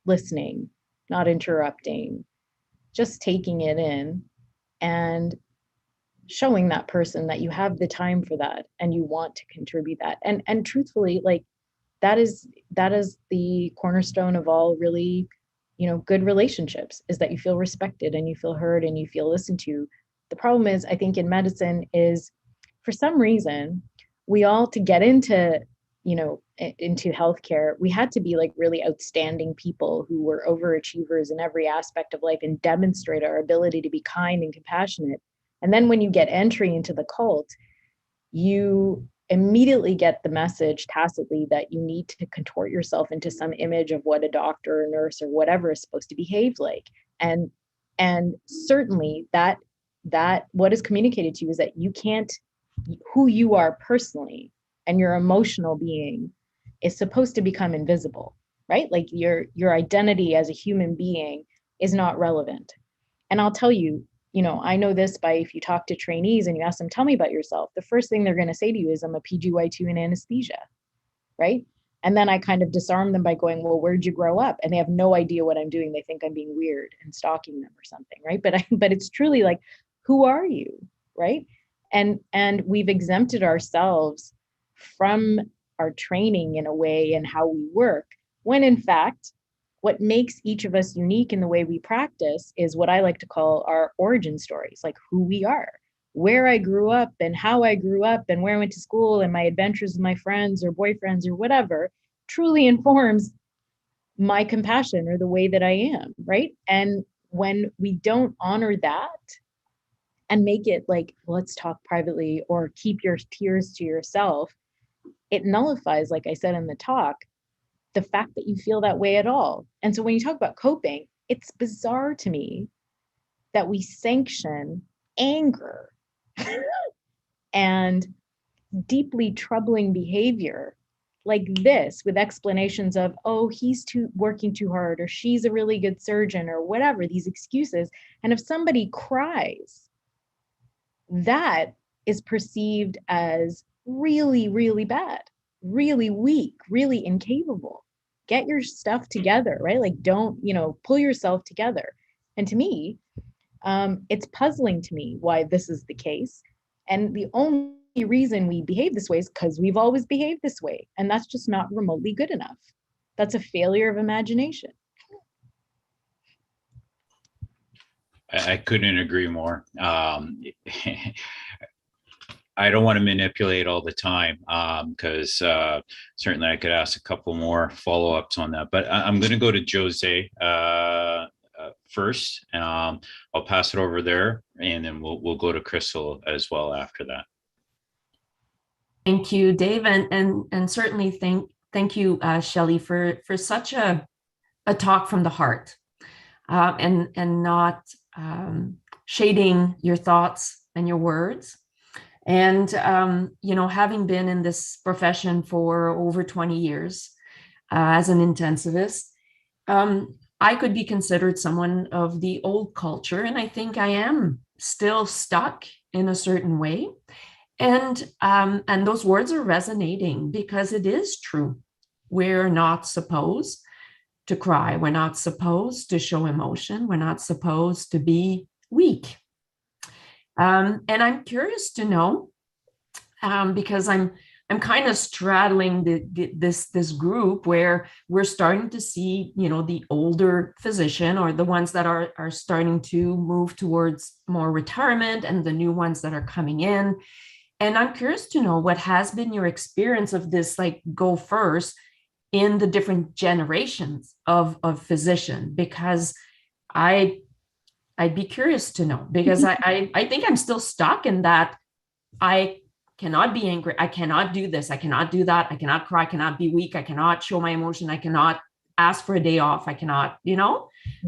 listening, not interrupting, just taking it in and showing that person that you have the time for that and you want to contribute that. And truthfully, like that is the cornerstone of all really, good relationships, is that you feel respected and you feel heard and you feel listened to. The problem is, I think in medicine is, for some reason, we all, to get into healthcare, we had to be like really outstanding people who were overachievers in every aspect of life and demonstrate our ability to be kind and compassionate. And then when you get entry into the cult, you immediately get the message tacitly that you need to contort yourself into some image of what a doctor or nurse or whatever is supposed to behave like. And certainly that what is communicated to you is that you can't, who you are personally and your emotional being is supposed to become invisible, right? Like your identity as a human being is not relevant. And I'll tell you, I know this by if you talk to trainees and you ask them, tell me about yourself, the first thing they're going to say to you is, I'm a PGY2 in anesthesia, right? And then I kind of disarm them by going, well, where'd you grow up? And they have no idea what I'm doing. They think I'm being weird and stalking them or something, right? But it's truly like, who are you, right? And we've exempted ourselves from our training in a way and how we work, when in fact, what makes each of us unique in the way we practice is what I like to call our origin stories, like who we are, where I grew up and how I grew up and where I went to school and my adventures with my friends or boyfriends or whatever truly informs my compassion or the way that I am, right? And when we don't honor that and make it like, let's talk privately or keep your tears to yourself, it nullifies, like I said in the talk, the fact that you feel that way at all. And so when you talk about coping, it's bizarre to me that we sanction anger and deeply troubling behavior like this with explanations of, oh, he's working too hard, or she's a really good surgeon, or whatever, these excuses. And if somebody cries, that is perceived as really, really bad, really weak, really incapable. Get your stuff together, right? Like, don't, pull yourself together. And to me, it's puzzling to me why this is the case. And the only reason we behave this way is because we've always behaved this way. And that's just not remotely good enough. That's a failure of imagination. I couldn't agree more. I don't want to manipulate all the time because certainly I could ask a couple more follow-ups on that. But I'm going to go to Josée first. I'll pass it over there, and then we'll go to Crystal as well after that. Thank you, Dave, and certainly thank you, Shelly, for such a talk from the heart, and not shading your thoughts and your words. And, having been in this profession for over 20 years as an intensivist, I could be considered someone of the old culture. And I think I am still stuck in a certain way. And those words are resonating because it is true. We're not supposed to cry. We're not supposed to show emotion. We're not supposed to be weak. And I'm curious to know, because I'm kind of straddling this group where we're starting to see, the older physician or the ones that are starting to move towards more retirement and the new ones that are coming in. And I'm curious to know what has been your experience of this, like, go first in the different generations of physician, because I'd be curious to know, because I think I'm still stuck in that. I cannot be angry. I cannot do this. I cannot do that. I cannot cry. I cannot be weak. I cannot show my emotion. I cannot ask for a day off. I cannot,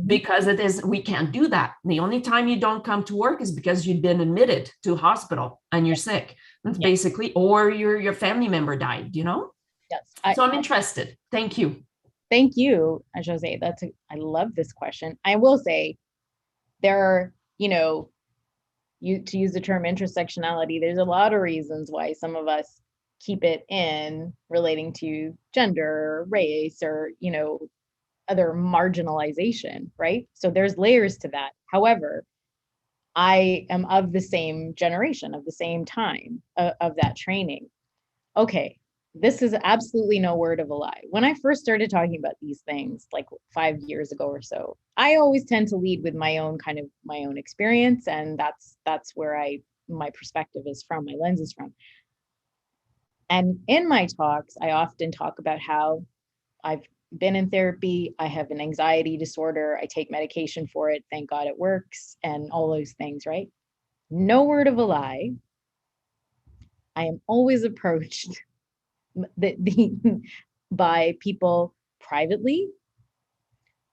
because we can't do that. The only time you don't come to work is because you've been admitted to a hospital and you're sick. That's basically, or your family member died, Yes. So I'm interested. Thank you. Thank you, Josée. I love this question. I will say there are, to use the term intersectionality, there's a lot of reasons why some of us keep it in relating to gender, race, or, other marginalization, right? So there's layers to that. However, I am of the same generation, of the same time of that training. Okay, this is absolutely no word of a lie. When I first started talking about these things, like 5 years ago or so, I always tend to lead with my own experience, and that's where my perspective is from, my lens is from. And in my talks, I often talk about how I've been in therapy, I have an anxiety disorder, I take medication for it, thank God it works, and all those things, right? No word of a lie. I am always approached by people privately,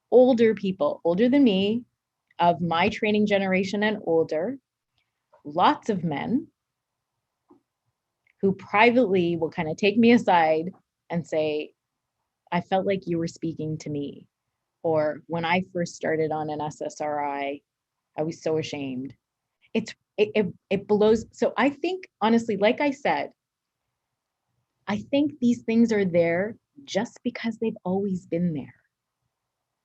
older people, older than me, of my training generation and older, lots of men who privately will kind of take me aside and say, I felt like you were speaking to me. or when I first started on an SSRI, I was so ashamed. It blows. So I think, honestly, like I said, I think these things are there just because they've always been there,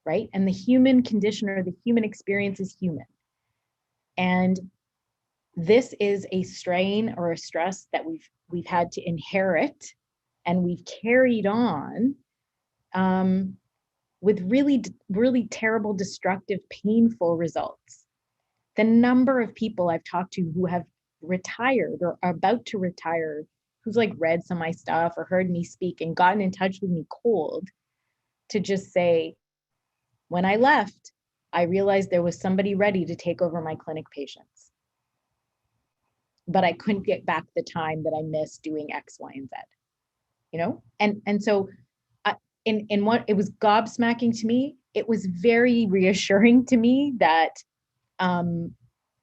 right? And the human condition or the human experience is human. And this is a strain or a stress that we've had to inherit, and we've carried on with really terrible, destructive, painful results. The number of people I've talked to who have retired or are about to retire, who's like read some of my stuff or heard me speak and gotten in touch with me cold to just say, when I left, I realized there was somebody ready to take over my clinic patients, but I couldn't get back the time that I missed doing X, Y, and Z, you know? And so in what it was gobsmacking to me, it was very reassuring to me that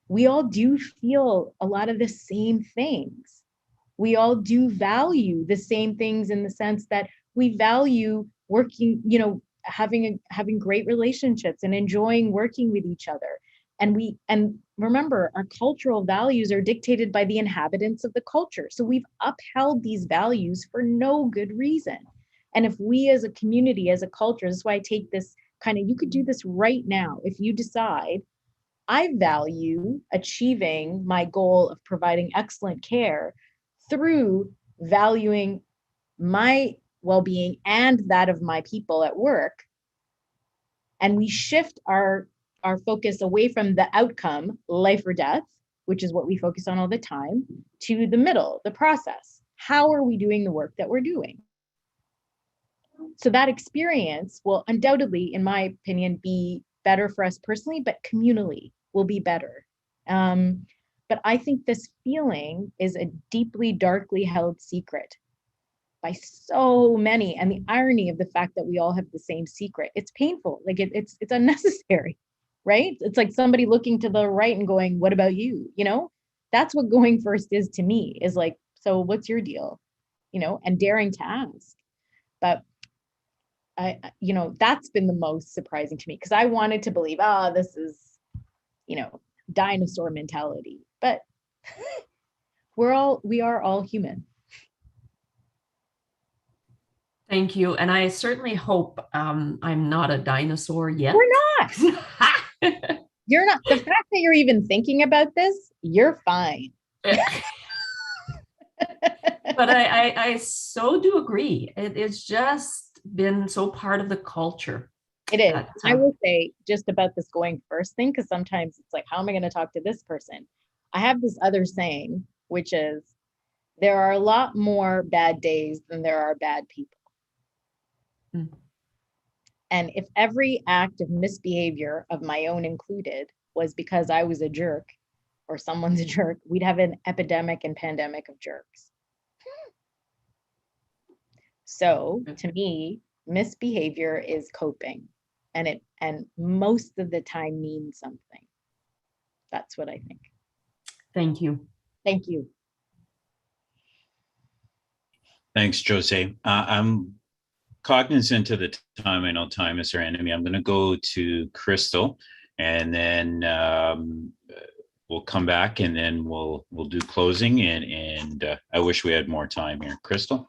we all do feel a lot of the same things. We all do value the same things in the sense that we value working, you know, having great relationships and enjoying working with each other. And remember, our cultural values are dictated by the inhabitants of the culture. So we've upheld these values for no good reason. And if we as a community, as a culture, this is why I take this kind of, you could do this right now. If you decide, I value achieving my goal of providing excellent care through valuing my well-being and that of my people at work, and we shift our focus away from the outcome, life or death, which is what we focus on all the time, to the middle, the process. How are we doing the work that we're doing? So that experience will undoubtedly, in my opinion, be better for us personally, but communally will be better. But I think this feeling is a deeply, darkly held secret by so many. And the irony of the fact that we all have the same secret, it's painful. Like it's unnecessary, right? It's like somebody looking to the right and going, what about you? You know, that's what going first is to me, is like, so what's your deal? You know, and daring to ask. But you know, that's been the most surprising to me, because I wanted to believe, this is, you know, dinosaur mentality, but we are all human. Thank you. And I certainly hope I'm not a dinosaur yet. We're not. You're not. The fact that you're even thinking about this, you're fine. But I so do agree. It's just been so part of the culture. It is. I will say just about this going first thing, because sometimes it's like, how am I going to talk to this person? I have this other saying, which is, there are a lot more bad days than there are bad people. Mm. And if every act of misbehavior, of my own included, was because I was a jerk or someone's a jerk, we'd have an epidemic and pandemic of jerks. So to me, misbehavior is coping, and most of the time means something. That's what I think. Thank you. Thank you. Thanks, Josée. I'm cognizant of the time. I know time is our enemy. I'm going to go to Crystal, and then we'll come back, and then we'll do closing. And I wish we had more time here. Crystal?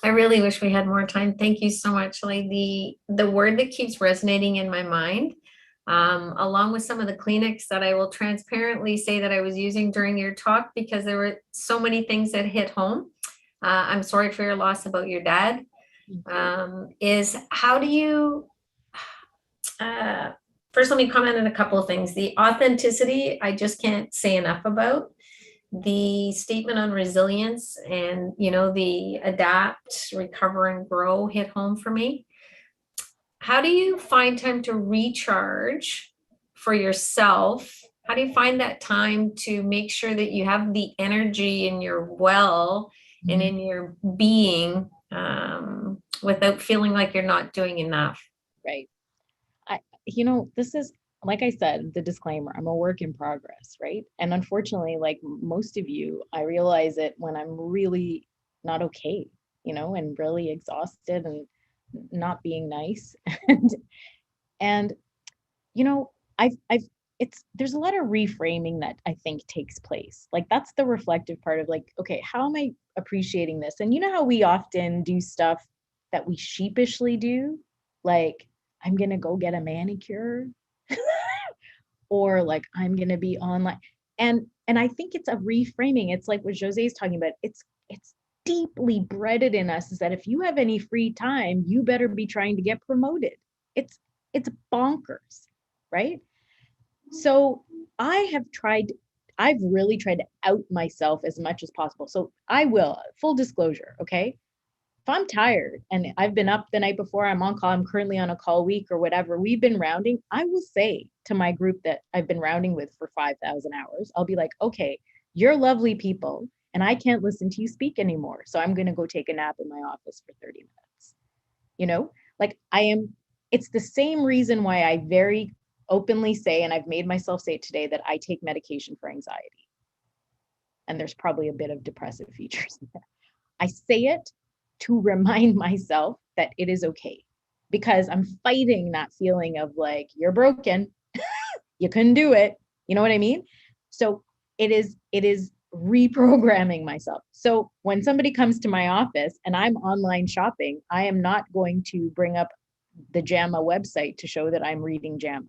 I really wish we had more time. Thank you so much, Shelly. The word that keeps resonating in my mind, along with some of the Kleenex that I will transparently say that I was using during your talk, because there were so many things that hit home. I'm sorry for your loss about your dad. Is how do you, first let me comment on a couple of things. The authenticity, I just can't say enough about. The statement on resilience and, you know, the adapt, recover, and grow hit home for me. How do you find time to recharge for yourself? How do you find that time to make sure that you have the energy in your well and in your being without feeling like you're not doing enough? Right. You know, this is, like I said, the disclaimer, I'm a work in progress, right? And unfortunately, like most of you, I realize it when I'm really not okay, you know, and really exhausted and not being nice. And, there's a lot of reframing that I think takes place. Like, that's the reflective part of like, okay, how am I appreciating this? And you know how we often do stuff that we sheepishly do? Like, I'm going to go get a manicure or like, I'm going to be online. And I think it's a reframing. It's like what Josée is talking about. It's deeply bred in us is that if you have any free time, you better be trying to get promoted. It's bonkers, right? So I've really tried to out myself as much as possible. So I will, full disclosure, okay? If I'm tired and I've been up the night before, I'm on call, I'm currently on a call week or whatever, we've been rounding, I will say to my group that I've been rounding with for 5,000 hours, I'll be like, okay, you're lovely people and I can't listen to you speak anymore. So I'm going to go take a nap in my office for 30 minutes. Like it's the same reason why I very openly say, and I've made myself say it today, that I take medication for anxiety. And there's probably a bit of depressive features in there. I say it to remind myself that it is okay, because I'm fighting that feeling of like, you're broken, you couldn't do it. You know what I mean? So it is reprogramming myself. So when somebody comes to my office and I'm online shopping, I am not going to bring up the JAMA website to show that I'm reading JAMA.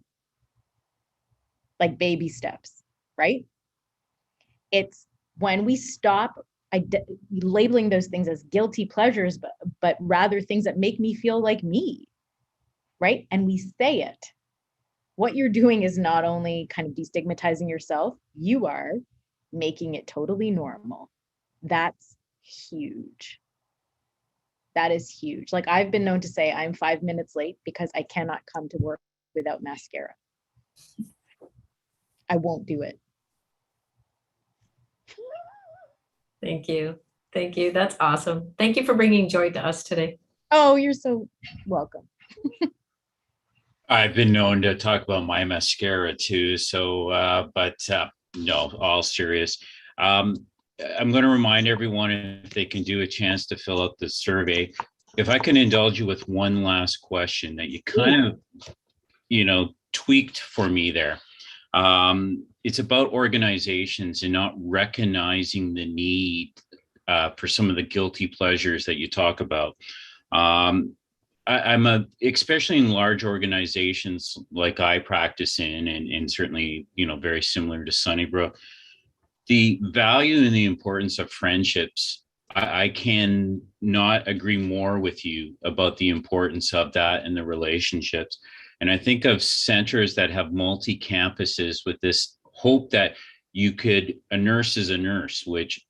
Like baby steps, right? It's when we stop labeling those things as guilty pleasures, but rather things that make me feel like me, right? And we say it. What you're doing is not only kind of destigmatizing yourself, you are making it totally normal. That's huge. That is huge. Like, I've been known to say I'm 5 minutes late because I cannot come to work without mascara. I won't do it. Thank you. Thank you. That's awesome. Thank you for bringing joy to us today. Oh, you're so welcome. I've been known to talk about my mascara too. So, no, all serious. I'm going to remind everyone, if they can do a chance to fill out the survey, if I can indulge you with one last question that you kind of, tweaked for me there. It's about organizations and not recognizing the need for some of the guilty pleasures that you talk about. Especially in large organizations like I practice in, and certainly, very similar to Sunnybrook, the value and the importance of friendships. I can not agree more with you about the importance of that and the relationships. And I think of centers that have multi-campuses with this hope that a nurse is a nurse, which,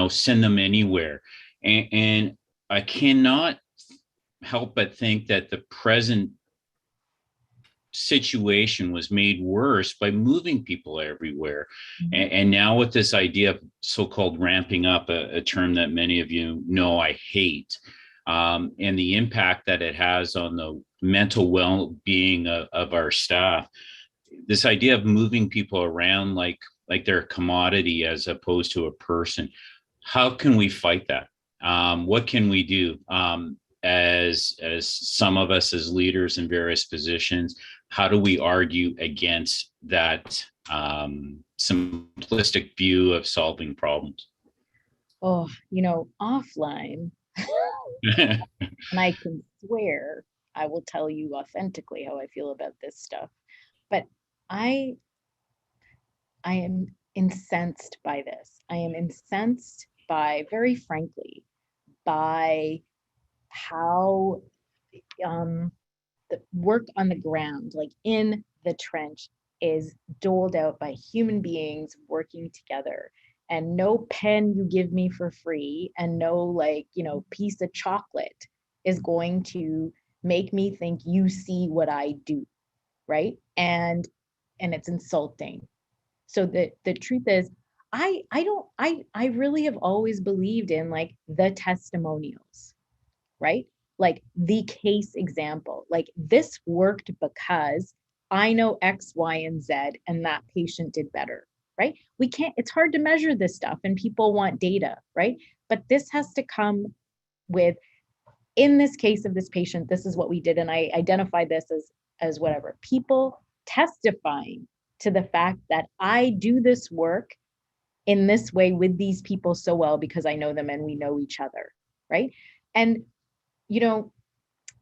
send them anywhere. And I cannot help but think that the present situation was made worse by moving people everywhere. Mm-hmm. And now with this idea of so-called ramping up, a term that many of you know I hate, and the impact that it has on the mental well-being of our staff, this idea of moving people around like they're a commodity as opposed to a person. How can we fight that? What can we do? As some of us as leaders in various positions, how do we argue against that simplistic view of solving problems? Oh, offline, and I can swear I will tell you authentically how I feel about this stuff. But I am incensed by this. I am incensed by, very frankly, by how the work on the ground, like in the trench, is doled out by human beings working together. And no pen you give me for free and no piece of chocolate is going to make me think you see what I do, right? And it's insulting. So the truth is, I really have always believed in like the testimonials, right? Like the case example, like this worked because I know X, Y, and Z, and that patient did better, right? It's hard to measure this stuff and people want data, right? But this has to come with in this case of this patient, this is what we did. And I identified this as whatever. People testifying to the fact that I do this work in this way with these people so well because I know them and we know each other, right? And, you know,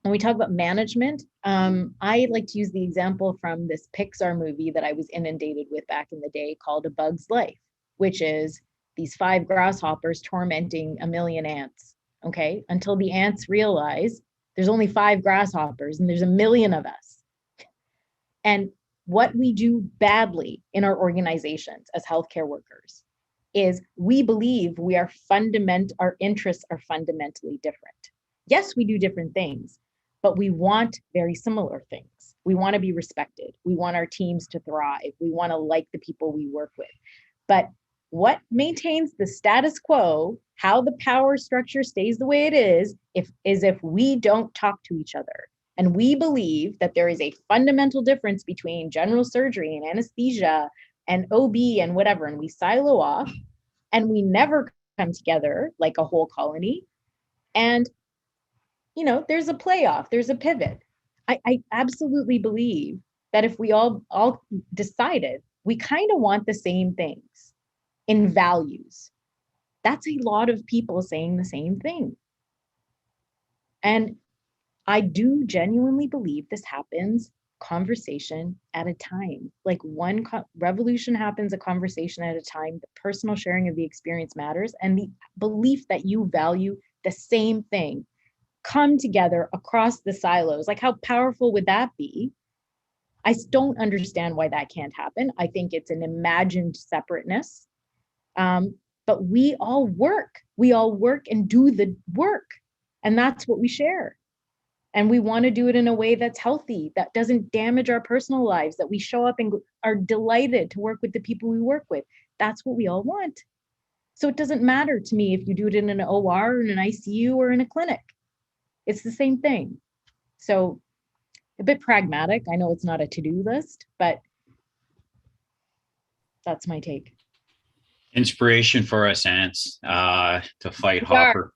when we talk about management, I like to use the example from this Pixar movie that I was inundated with back in the day called A Bug's Life, which is these 5 grasshoppers tormenting a million ants, okay? Until the ants realize there's only 5 grasshoppers and there's a million of us. And what we do badly in our organizations as healthcare workers is we believe our interests are fundamentally different. Yes, we do different things, but we want very similar things. We want to be respected. We want our teams to thrive. We want to like the people we work with. But what maintains the status quo, how the power structure stays the way it is if we don't talk to each other. And we believe that there is a fundamental difference between general surgery and anesthesia and OB and whatever, and we silo off and we never come together like a whole colony. And, you know, there's a playoff, there's a pivot. I absolutely believe that if we all decided we kind of want the same things in values, that's a lot of people saying the same thing. And I do genuinely believe this happens conversation at a time. Like one revolution happens a conversation at a time. The personal sharing of the experience matters, and the belief that you value the same thing come together across the silos. Like, how powerful would that be? I don't understand why that can't happen. I think it's an imagined separateness. But we all work and do the work, and that's what we share. And we want to do it in a way that's healthy, that doesn't damage our personal lives, that we show up and are delighted to work with the people we work with. That's what we all want. So it doesn't matter to me if you do it in an OR or in an ICU or in a clinic. It's the same thing. So a bit pragmatic. I know it's not a to-do list, but that's my take. Inspiration for us ants to fight Hopper.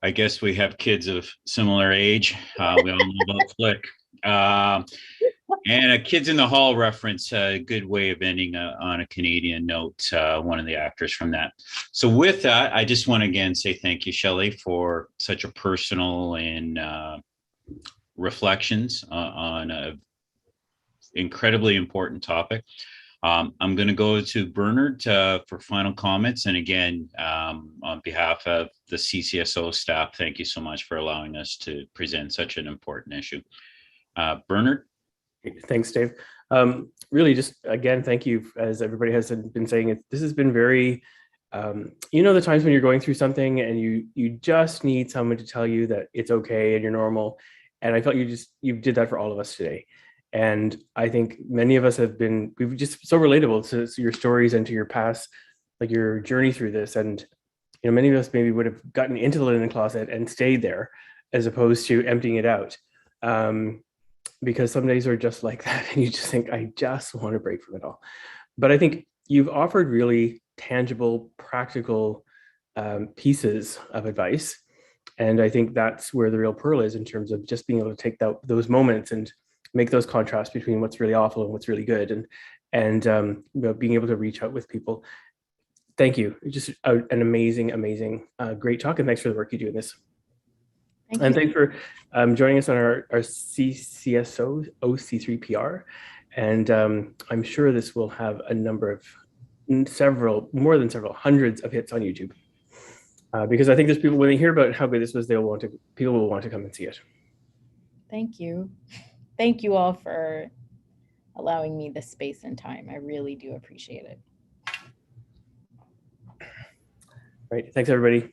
I guess we have kids of similar age. We all know about Flick. And a Kids in the Hall reference, a good way of ending on a Canadian note, one of the actors from that. So with that, I just want to again say thank you, Shelly, for such a personal and reflections on an incredibly important topic. I'm going to go to Bernard for final comments. And again, on behalf of the CCSO staff, thank you so much for allowing us to present such an important issue. Bernard? Thanks, Dave. Really, just again, thank you. As everybody has been saying, this has been very, you know, the times when you're going through something and you just need someone to tell you that it's okay and you're normal. And I felt you did that for all of us today. And I think many of us we've just so relatable to your stories and to your past, like your journey through this. And, you know, many of us maybe would have gotten into the linen closet and stayed there as opposed to emptying it out. Because some days are just like that. And you just think, I just want to break from it all. But I think you've offered really tangible, practical pieces of advice. And I think that's where the real pearl is in terms of just being able to take those moments and make those contrasts between what's really awful and what's really good, and you know, being able to reach out with people. Thank you. Just an amazing, great talk, and thanks for the work you do in this. And thanks for joining us on our CCSO OC3PR. And I'm sure this will have a number of more than several hundreds of hits on YouTube. Because I think there's people, when they hear about how good this was, people will want to come and see it. Thank you. Thank you all for allowing me this space and time. I really do appreciate it. Right. Thanks, everybody.